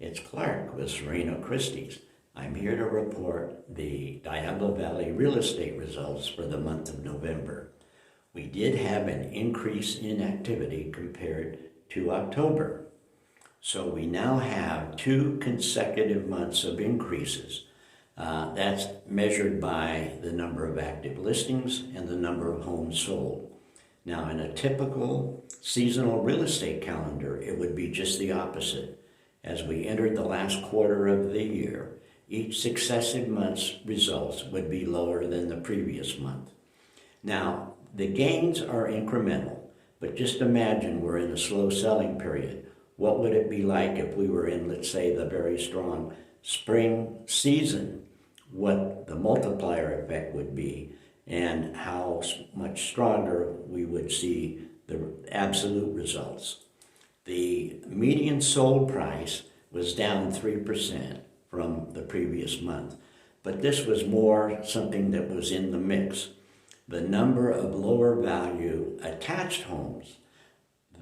It's Clark with Sereno Christie's. I'm here to report the Diablo Valley real estate results for the month of November. We did have an increase in activity compared to October. So we now have 2 consecutive months of increases. That's measured by the number of active listings and the number of homes sold. Now, in a typical seasonal real estate calendar, it would be just the opposite. As we entered the last quarter of the year, each successive month's results would be lower than the previous month. Now, the gains are incremental, but just imagine we're in a slow selling period. What would it be like if we were in, let's say, the very strong spring season? What the multiplier effect would be and how much stronger we would see the absolute results. The median sold price was down 3% from the previous month, but this was more something that was in the mix. The number of lower value attached homes,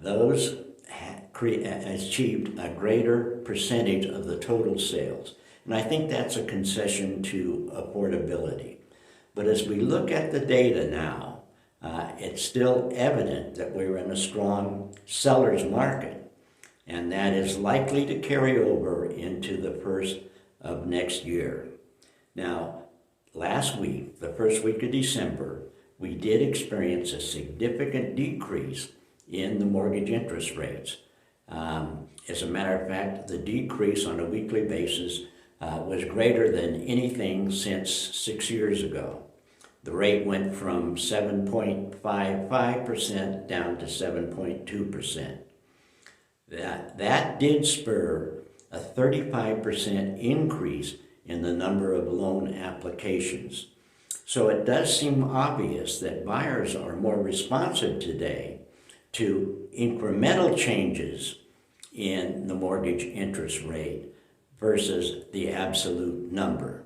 those achieved a greater percentage of the total sales. And I think that's a concession to affordability. But as we look at the data now, it's still evident that we're in a strong seller's market, and that is likely to carry over into the first of next year. Now, last week, the first week of December, we did experience a significant decrease in the mortgage interest rates. As a matter of fact, the decrease on a weekly basis was greater than anything since 6 years ago. The rate went from 7.55% down to 7.2%. That did spur a 35% increase in the number of loan applications. So it does seem obvious that buyers are more responsive today to incremental changes in the mortgage interest rate versus the absolute number.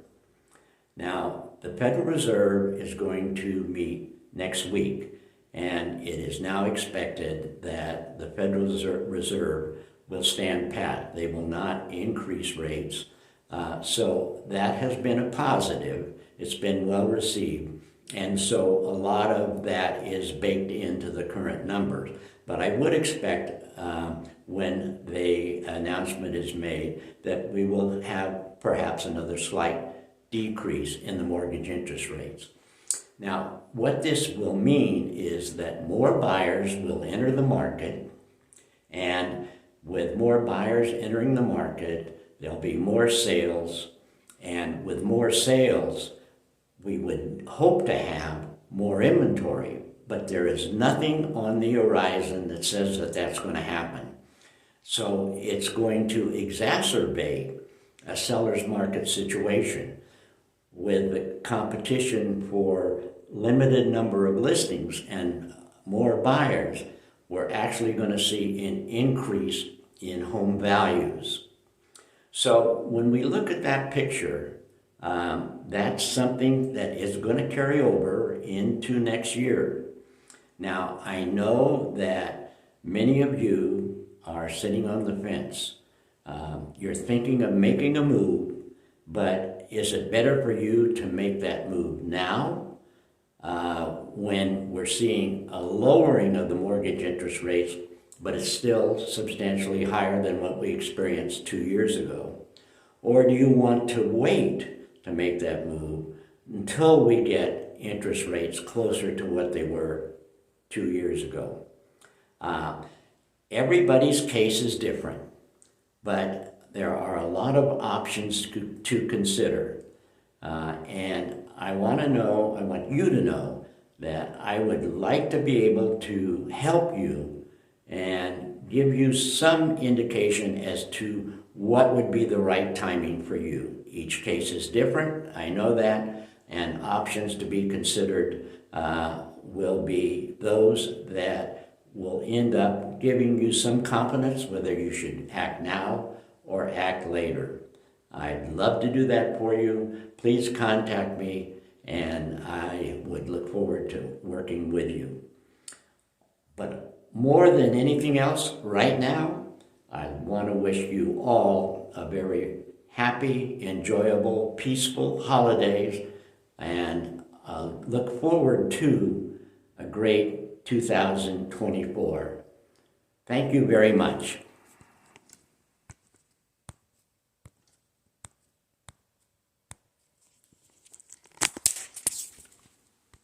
Now, the Federal Reserve is going to meet next week, and it is now expected that the Federal Reserve will stand pat. They will not increase rates. So that has been a positive. It's been well received. And so a lot of that is baked into the current numbers. But I would expect when the announcement is made that we will have perhaps another slight decrease in the mortgage interest rates. Now, what this will mean is that more buyers will enter the market, and with more buyers entering the market, there'll be more sales, and with more sales, we would hope to have more inventory, but there is nothing on the horizon that says that that's going to happen. So it's going to exacerbate a seller's market situation. With the competition for limited number of listings and more buyers, we're actually going to see an increase in home values. So when we look at that picture, that's something that is going to carry over into next year. Now, I know that many of you are sitting on the fence. You're thinking of making a move, but is it better for you to make that move now when we're seeing a lowering of the mortgage interest rates, but it's still substantially higher than what we experienced 2 years ago? Or do you want to wait to make that move until we get interest rates closer to what they were 2 years ago? Everybody's case is different, but there are a lot of options to consider. And I want you to know that I would like to be able to help you and give you some indication as to what would be the right timing for you. Each case is different, I know that, and options to be considered will be those that will end up giving you some confidence whether you should act now or act later. I'd love to do that for you. Please contact me, and I would look forward to working with you. But more than anything else, right now, I want to wish you all a very happy, enjoyable, peaceful holidays, and look forward to a great 2024. Thank you very much.